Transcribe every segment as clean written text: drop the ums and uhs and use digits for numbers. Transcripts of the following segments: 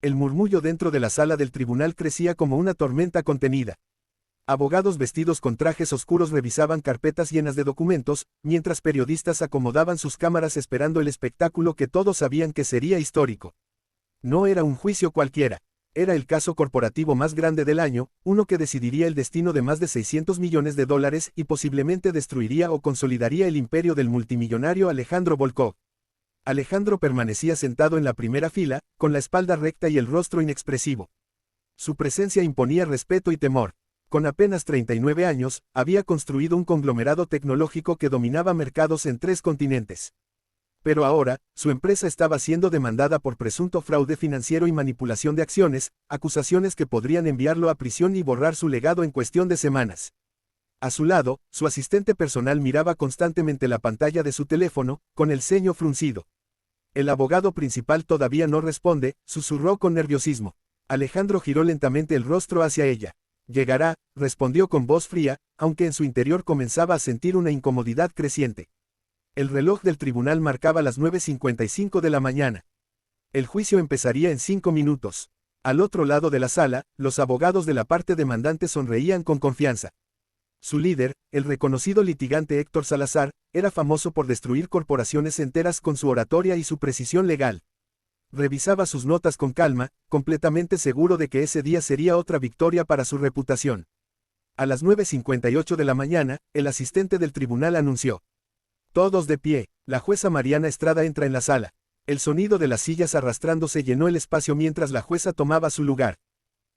El murmullo dentro de la sala del tribunal crecía como una tormenta contenida. Abogados vestidos con trajes oscuros revisaban carpetas llenas de documentos, mientras periodistas acomodaban sus cámaras esperando el espectáculo que todos sabían que sería histórico. No era un juicio cualquiera. Era el caso corporativo más grande del año, uno que decidiría el destino de más de $600 millones y posiblemente destruiría o consolidaría el imperio del multimillonario Alejandro Volkov. Alejandro permanecía sentado en la primera fila, con la espalda recta y el rostro inexpresivo. Su presencia imponía respeto y temor. Con apenas 39 años, había construido un conglomerado tecnológico que dominaba mercados en 3 continentes. Pero ahora, su empresa estaba siendo demandada por presunto fraude financiero y manipulación de acciones, acusaciones que podrían enviarlo a prisión y borrar su legado en cuestión de semanas. A su lado, su asistente personal miraba constantemente la pantalla de su teléfono, con el ceño fruncido. El abogado principal todavía no responde, susurró con nerviosismo. Alejandro giró lentamente el rostro hacia ella. Llegará, respondió con voz fría, aunque en su interior comenzaba a sentir una incomodidad creciente. El reloj del tribunal marcaba las 9:55 de la mañana. El juicio empezaría en 5 minutos. Al otro lado de la sala, los abogados de la parte demandante sonreían con confianza. Su líder, el reconocido litigante Héctor Salazar, era famoso por destruir corporaciones enteras con su oratoria y su precisión legal. Revisaba sus notas con calma, completamente seguro de que ese día sería otra victoria para su reputación. A las 9:58 de la mañana, el asistente del tribunal anunció. Todos de pie, la jueza Mariana Estrada entra en la sala. El sonido de las sillas arrastrándose llenó el espacio mientras la jueza tomaba su lugar.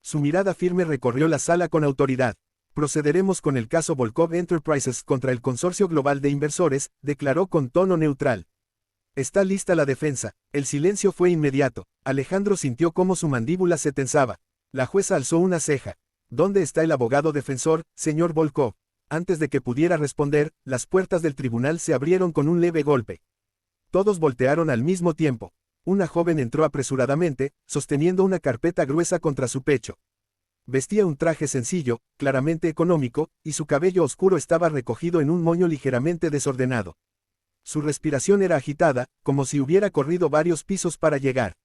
Su mirada firme recorrió la sala con autoridad. Procederemos con el caso Volkov Enterprises contra el Consorcio Global de Inversores, declaró con tono neutral. Está lista la defensa. El silencio fue inmediato. Alejandro sintió cómo su mandíbula se tensaba. La jueza alzó una ceja. ¿Dónde está el abogado defensor, señor Volkov? Antes de que pudiera responder, las puertas del tribunal se abrieron con un leve golpe. Todos voltearon al mismo tiempo. Una joven entró apresuradamente, sosteniendo una carpeta gruesa contra su pecho. Vestía un traje sencillo, claramente económico, y su cabello oscuro estaba recogido en un moño ligeramente desordenado. Su respiración era agitada, como si hubiera corrido varios pisos para llegar.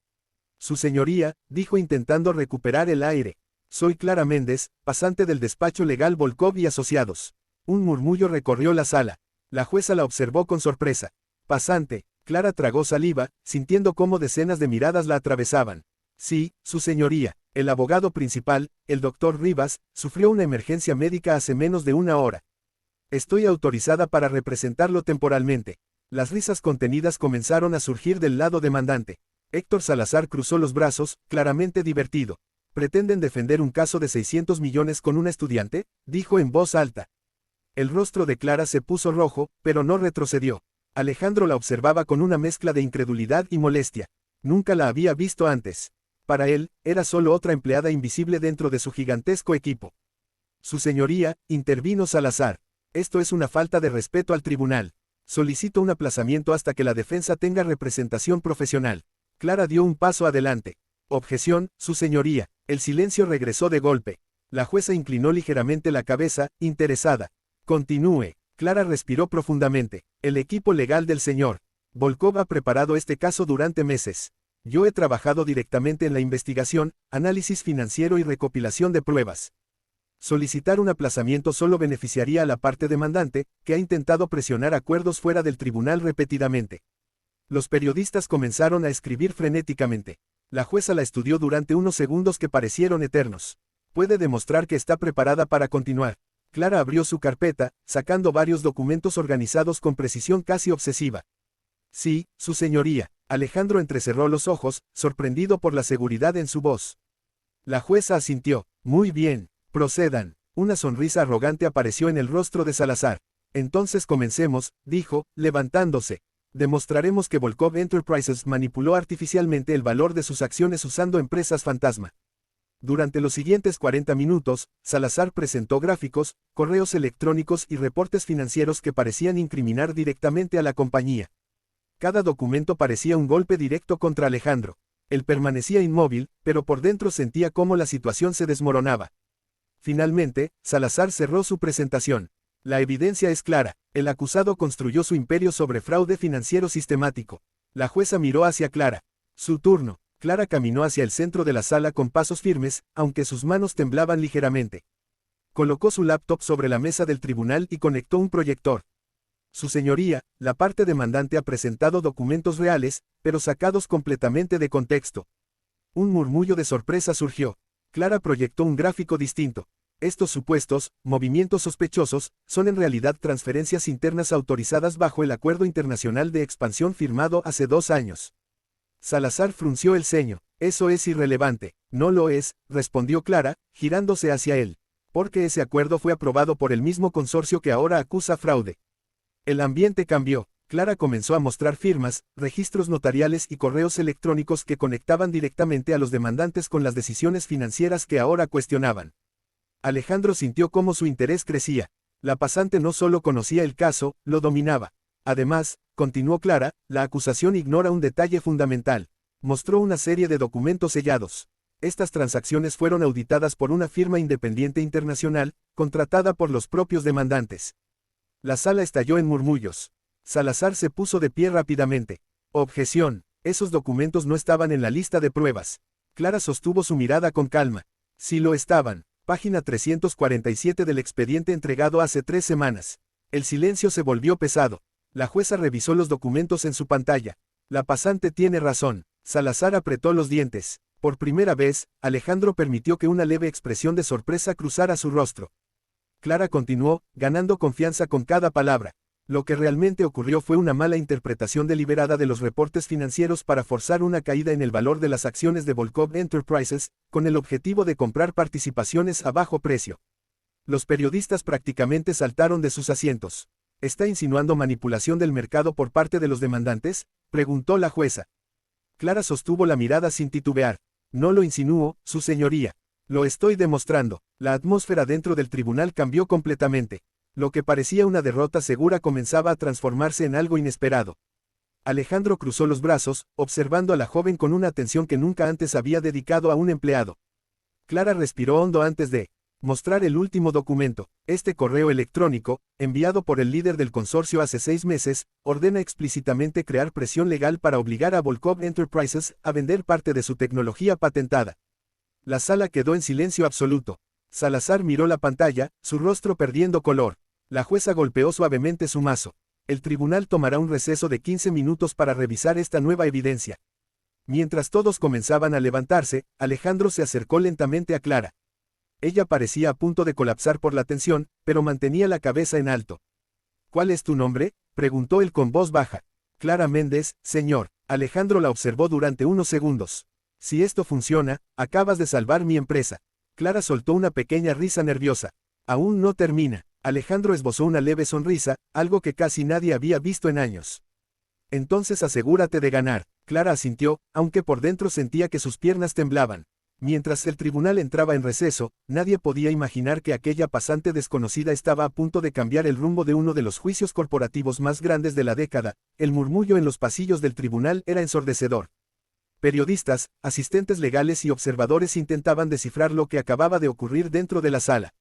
Su señoría, dijo intentando recuperar el aire. Soy Clara Méndez, pasante del despacho legal Volkov y Asociados. Un murmullo recorrió la sala. La jueza la observó con sorpresa. Pasante, Clara tragó saliva, sintiendo cómo decenas de miradas la atravesaban. Sí, su señoría. El abogado principal, el doctor Rivas, sufrió una emergencia médica hace menos de una hora. Estoy autorizada para representarlo temporalmente. Las risas contenidas comenzaron a surgir del lado demandante. Héctor Salazar cruzó los brazos, claramente divertido. ¿Pretenden defender un caso de 600 millones con una estudiante?, dijo en voz alta. El rostro de Clara se puso rojo, pero no retrocedió. Alejandro la observaba con una mezcla de incredulidad y molestia. Nunca la había visto antes. Para él, era solo otra empleada invisible dentro de su gigantesco equipo. Su señoría, intervino Salazar. Esto es una falta de respeto al tribunal. Solicito un aplazamiento hasta que la defensa tenga representación profesional. Clara dio un paso adelante. Objeción, su señoría. El silencio regresó de golpe. La jueza inclinó ligeramente la cabeza, interesada. Continúe. Clara respiró profundamente. El equipo legal del señor Volkov ha preparado este caso durante meses. Yo he trabajado directamente en la investigación, análisis financiero y recopilación de pruebas. Solicitar un aplazamiento solo beneficiaría a la parte demandante, que ha intentado presionar acuerdos fuera del tribunal repetidamente. Los periodistas comenzaron a escribir frenéticamente. La jueza la estudió durante unos segundos que parecieron eternos. Puede demostrar que está preparada para continuar. Clara abrió su carpeta, sacando varios documentos organizados con precisión casi obsesiva. Sí, su señoría. Alejandro entrecerró los ojos, sorprendido por la seguridad en su voz. La jueza asintió. Muy bien, procedan. Una sonrisa arrogante apareció en el rostro de Salazar. Entonces comencemos, dijo, levantándose. Demostraremos que Volkov Enterprises manipuló artificialmente el valor de sus acciones usando empresas fantasma. Durante los siguientes 40 minutos, Salazar presentó gráficos, correos electrónicos y reportes financieros que parecían incriminar directamente a la compañía. Cada documento parecía un golpe directo contra Alejandro. Él permanecía inmóvil, pero por dentro sentía cómo la situación se desmoronaba. Finalmente, Salazar cerró su presentación. La evidencia es clara. El acusado construyó su imperio sobre fraude financiero sistemático. La jueza miró hacia Clara. Su turno. Clara caminó hacia el centro de la sala con pasos firmes, aunque sus manos temblaban ligeramente. Colocó su laptop sobre la mesa del tribunal y conectó un proyector. Su señoría, la parte demandante ha presentado documentos reales, pero sacados completamente de contexto. Un murmullo de sorpresa surgió. Clara proyectó un gráfico distinto. Estos supuestos, movimientos sospechosos, son en realidad transferencias internas autorizadas bajo el Acuerdo Internacional de Expansión firmado hace 2 años. Salazar frunció el ceño. Eso es irrelevante. No lo es, respondió Clara, girándose hacia él. Porque ese acuerdo fue aprobado por el mismo consorcio que ahora acusa fraude. El ambiente cambió. Clara comenzó a mostrar firmas, registros notariales y correos electrónicos que conectaban directamente a los demandantes con las decisiones financieras que ahora cuestionaban. Alejandro sintió cómo su interés crecía. La pasante no solo conocía el caso, lo dominaba. Además, continuó Clara, la acusación ignora un detalle fundamental. Mostró una serie de documentos sellados. Estas transacciones fueron auditadas por una firma independiente internacional, contratada por los propios demandantes. La sala estalló en murmullos. Salazar se puso de pie rápidamente. Objeción. Esos documentos no estaban en la lista de pruebas. Clara sostuvo su mirada con calma. Sí lo estaban. Página 347 del expediente entregado hace 3 semanas. El silencio se volvió pesado. La jueza revisó los documentos en su pantalla. La pasante tiene razón. Salazar apretó los dientes. Por primera vez, Alejandro permitió que una leve expresión de sorpresa cruzara su rostro. Clara continuó, ganando confianza con cada palabra. Lo que realmente ocurrió fue una mala interpretación deliberada de los reportes financieros para forzar una caída en el valor de las acciones de Volkov Enterprises, con el objetivo de comprar participaciones a bajo precio. Los periodistas prácticamente saltaron de sus asientos. ¿Está insinuando manipulación del mercado por parte de los demandantes?, preguntó la jueza. Clara sostuvo la mirada sin titubear. No lo insinúo, su señoría. Lo estoy demostrando. La atmósfera dentro del tribunal cambió completamente. Lo que parecía una derrota segura comenzaba a transformarse en algo inesperado. Alejandro cruzó los brazos, observando a la joven con una atención que nunca antes había dedicado a un empleado. Clara respiró hondo antes de mostrar el último documento. Este correo electrónico, enviado por el líder del consorcio hace 6 meses, ordena explícitamente crear presión legal para obligar a Volkov Enterprises a vender parte de su tecnología patentada. La sala quedó en silencio absoluto. Salazar miró la pantalla, su rostro perdiendo color. La jueza golpeó suavemente su mazo. El tribunal tomará un receso de 15 minutos para revisar esta nueva evidencia. Mientras todos comenzaban a levantarse, Alejandro se acercó lentamente a Clara. Ella parecía a punto de colapsar por la tensión, pero mantenía la cabeza en alto. ¿Cuál es tu nombre?, preguntó él con voz baja. Clara Méndez, señor. Alejandro la observó durante unos segundos. Si esto funciona, acabas de salvar mi empresa. Clara soltó una pequeña risa nerviosa. Aún no termina. Alejandro esbozó una leve sonrisa, algo que casi nadie había visto en años. Entonces asegúrate de ganar. Clara asintió, aunque por dentro sentía que sus piernas temblaban. Mientras el tribunal entraba en receso, nadie podía imaginar que aquella pasante desconocida estaba a punto de cambiar el rumbo de uno de los juicios corporativos más grandes de la década. El murmullo en los pasillos del tribunal era ensordecedor. Periodistas, asistentes legales y observadores intentaban descifrar lo que acababa de ocurrir dentro de la sala.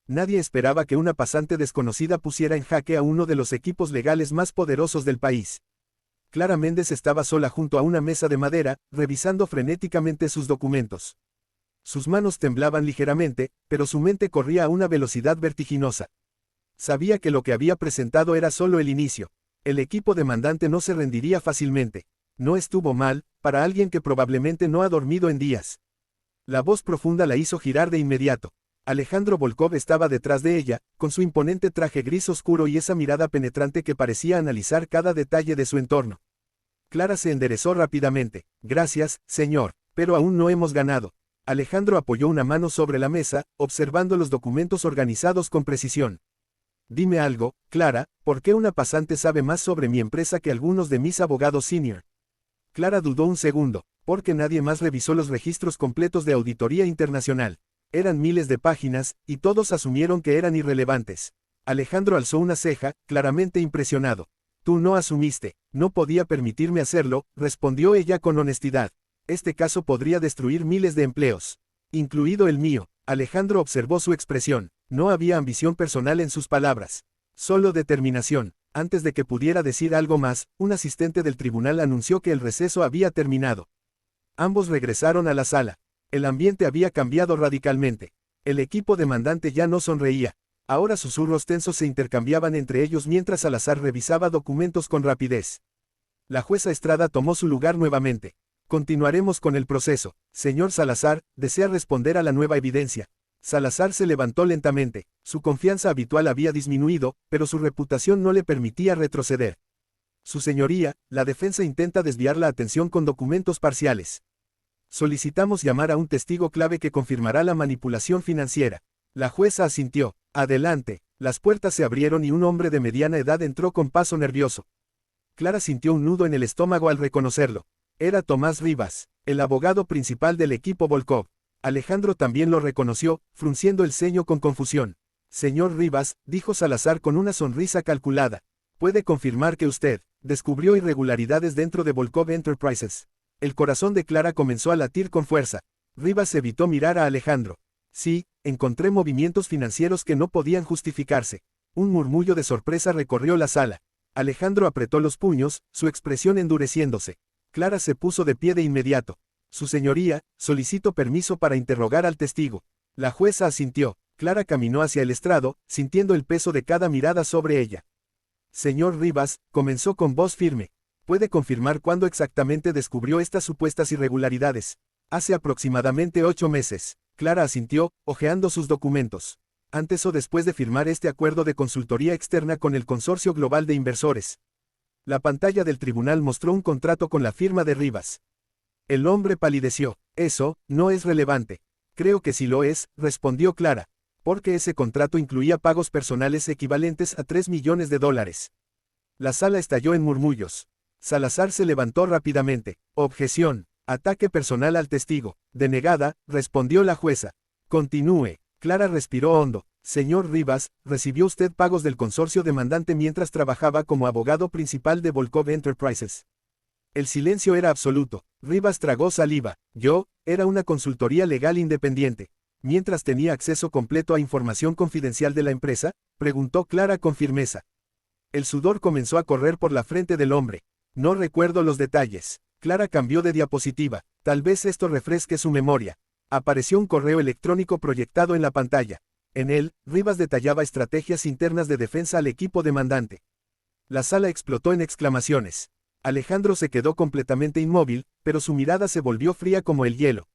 Nadie esperaba que una pasante desconocida pusiera en jaque a uno de los equipos legales más poderosos del país. Clara Méndez estaba sola junto a una mesa de madera, revisando frenéticamente sus documentos. Sus manos temblaban ligeramente, pero su mente corría a una velocidad vertiginosa. Sabía que lo que había presentado era solo el inicio. El equipo demandante no se rendiría fácilmente. No estuvo mal, para alguien que probablemente no ha dormido en días. La voz profunda la hizo girar de inmediato. Alejandro Volkov estaba detrás de ella, con su imponente traje gris oscuro y esa mirada penetrante que parecía analizar cada detalle de su entorno. Clara se enderezó rápidamente. Gracias, señor, pero aún no hemos ganado. Alejandro apoyó una mano sobre la mesa, observando los documentos organizados con precisión. Dime algo, Clara, ¿por qué una pasante sabe más sobre mi empresa que algunos de mis abogados senior? Clara dudó un segundo, porque nadie más revisó los registros completos de auditoría internacional. Eran miles de páginas, y todos asumieron que eran irrelevantes. Alejandro alzó una ceja, claramente impresionado. Tú no asumiste. No podía permitirme hacerlo, respondió ella con honestidad. Este caso podría destruir miles de empleos. Incluido el mío. Alejandro observó su expresión. No había ambición personal en sus palabras. Solo determinación. Antes de que pudiera decir algo más, un asistente del tribunal anunció que el receso había terminado. Ambos regresaron a la sala. El ambiente había cambiado radicalmente. El equipo demandante ya no sonreía. Ahora susurros tensos se intercambiaban entre ellos mientras Salazar revisaba documentos con rapidez. La jueza Estrada tomó su lugar nuevamente. Continuaremos con el proceso. Señor Salazar, ¿desea responder a la nueva evidencia? Salazar se levantó lentamente. Su confianza habitual había disminuido, pero su reputación no le permitía retroceder. Su señoría, la defensa intenta desviar la atención con documentos parciales. Solicitamos llamar a un testigo clave que confirmará la manipulación financiera. La jueza asintió. Adelante. Las puertas se abrieron y un hombre de mediana edad entró con paso nervioso. Clara sintió un nudo en el estómago al reconocerlo. Era Tomás Rivas, el abogado principal del equipo Volkov. Alejandro también lo reconoció, frunciendo el ceño con confusión. Señor Rivas, dijo Salazar con una sonrisa calculada. Puede confirmar que usted descubrió irregularidades dentro de Volkov Enterprises. El corazón de Clara comenzó a latir con fuerza. Rivas evitó mirar a Alejandro. Sí, encontré movimientos financieros que no podían justificarse. Un murmullo de sorpresa recorrió la sala. Alejandro apretó los puños, su expresión endureciéndose. Clara se puso de pie de inmediato. Su señoría, solicito permiso para interrogar al testigo. La jueza asintió. Clara caminó hacia el estrado, sintiendo el peso de cada mirada sobre ella. Señor Rivas, comenzó con voz firme. ¿Puede confirmar cuándo exactamente descubrió estas supuestas irregularidades? Hace aproximadamente 8 meses. Clara asintió, hojeando sus documentos. Antes o después de firmar este acuerdo de consultoría externa con el Consorcio Global de Inversores. La pantalla del tribunal mostró un contrato con la firma de Rivas. El hombre palideció. Eso, no es relevante. Creo que sí lo es, respondió Clara. Porque ese contrato incluía pagos personales equivalentes a $3 millones. La sala estalló en murmullos. Salazar se levantó rápidamente. Objeción. Ataque personal al testigo. Denegada, respondió la jueza. Continúe. Clara respiró hondo. Señor Rivas, ¿recibió usted pagos del consorcio demandante mientras trabajaba como abogado principal de Volkov Enterprises? El silencio era absoluto. Rivas tragó saliva. Yo, era una consultoría legal independiente. Mientras tenía acceso completo a información confidencial de la empresa, preguntó Clara con firmeza. El sudor comenzó a correr por la frente del hombre. No recuerdo los detalles. Clara cambió de diapositiva. Tal vez esto refresque su memoria. Apareció un correo electrónico proyectado en la pantalla. En él, Rivas detallaba estrategias internas de defensa al equipo demandante. La sala explotó en exclamaciones. Alejandro se quedó completamente inmóvil, pero su mirada se volvió fría como el hielo.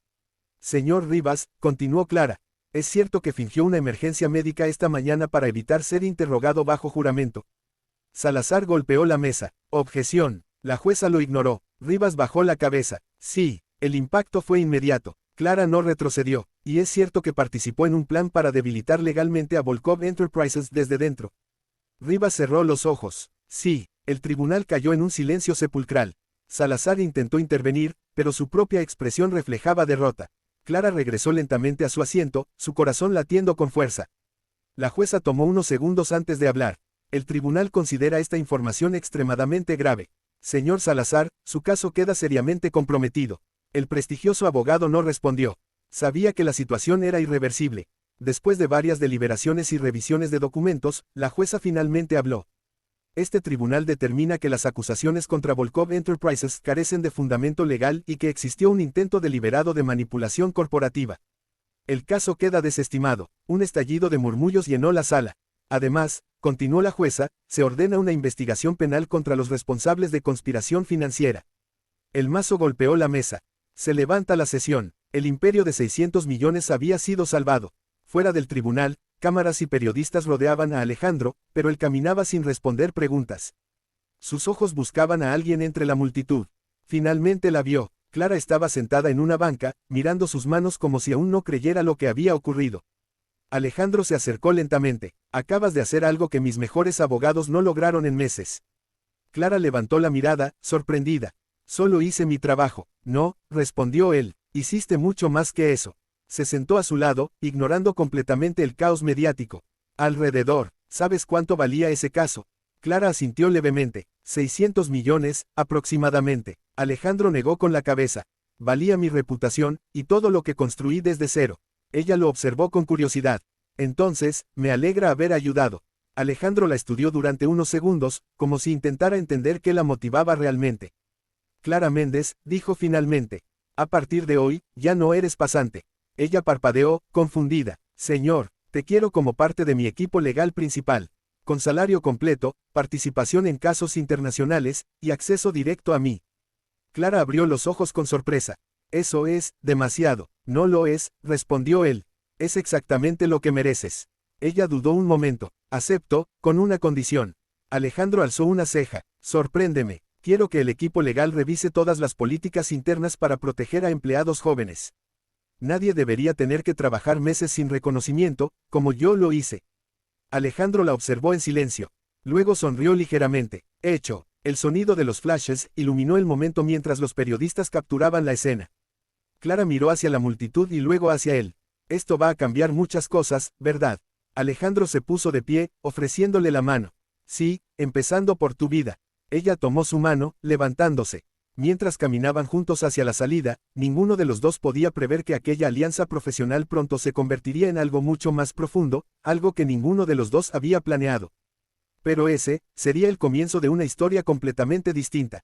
Señor Rivas, continuó Clara, es cierto que fingió una emergencia médica esta mañana para evitar ser interrogado bajo juramento. Salazar golpeó la mesa. Objeción. La jueza lo ignoró. Rivas bajó la cabeza. Sí, el impacto fue inmediato. Clara no retrocedió, y es cierto que participó en un plan para debilitar legalmente a Volkov Enterprises desde dentro. Rivas cerró los ojos. Sí, el tribunal cayó en un silencio sepulcral. Salazar intentó intervenir, pero su propia expresión reflejaba derrota. Clara regresó lentamente a su asiento, su corazón latiendo con fuerza. La jueza tomó unos segundos antes de hablar. El tribunal considera esta información extremadamente grave. Señor Salazar, su caso queda seriamente comprometido. El prestigioso abogado no respondió. Sabía que la situación era irreversible. Después de varias deliberaciones y revisiones de documentos, la jueza finalmente habló. Este tribunal determina que las acusaciones contra Volkov Enterprises carecen de fundamento legal y que existió un intento deliberado de manipulación corporativa. El caso queda desestimado. Un estallido de murmullos llenó la sala. Además, continuó la jueza, se ordena una investigación penal contra los responsables de conspiración financiera. El mazo golpeó la mesa. Se levanta la sesión. El imperio de 600 millones había sido salvado. Fuera del tribunal, cámaras y periodistas rodeaban a Alejandro, pero él caminaba sin responder preguntas. Sus ojos buscaban a alguien entre la multitud. Finalmente la vio. Clara estaba sentada en una banca, mirando sus manos como si aún no creyera lo que había ocurrido. Alejandro se acercó lentamente. Acabas de hacer algo que mis mejores abogados no lograron en meses. Clara levantó la mirada, sorprendida. Solo hice mi trabajo. No, respondió él. Hiciste mucho más que eso. Se sentó a su lado, ignorando completamente el caos mediático. Alrededor, ¿sabes cuánto valía ese caso? Clara asintió levemente. 600 millones, aproximadamente. Alejandro negó con la cabeza. Valía mi reputación, y todo lo que construí desde cero. Ella lo observó con curiosidad. Entonces, me alegra haber ayudado. Alejandro la estudió durante unos segundos, como si intentara entender qué la motivaba realmente. Clara Méndez, dijo finalmente. A partir de hoy, ya no eres pasante. Ella parpadeó, confundida. Señor, te quiero como parte de mi equipo legal principal. Con salario completo, participación en casos internacionales, y acceso directo a mí. Clara abrió los ojos con sorpresa. Eso es, demasiado. No lo es, respondió él. Es exactamente lo que mereces. Ella dudó un momento. Acepto, con una condición. Alejandro alzó una ceja. Sorpréndeme. Quiero que el equipo legal revise todas las políticas internas para proteger a empleados jóvenes. Nadie debería tener que trabajar meses sin reconocimiento, como yo lo hice. Alejandro la observó en silencio. Luego sonrió ligeramente. Hecho. El sonido de los flashes iluminó el momento mientras los periodistas capturaban la escena. Clara miró hacia la multitud y luego hacia él. Esto va a cambiar muchas cosas, ¿verdad? Alejandro se puso de pie, ofreciéndole la mano. Sí, empezando por tu vida. Ella tomó su mano, levantándose. Mientras caminaban juntos hacia la salida, ninguno de los dos podía prever que aquella alianza profesional pronto se convertiría en algo mucho más profundo, algo que ninguno de los dos había planeado. Pero ese sería el comienzo de una historia completamente distinta.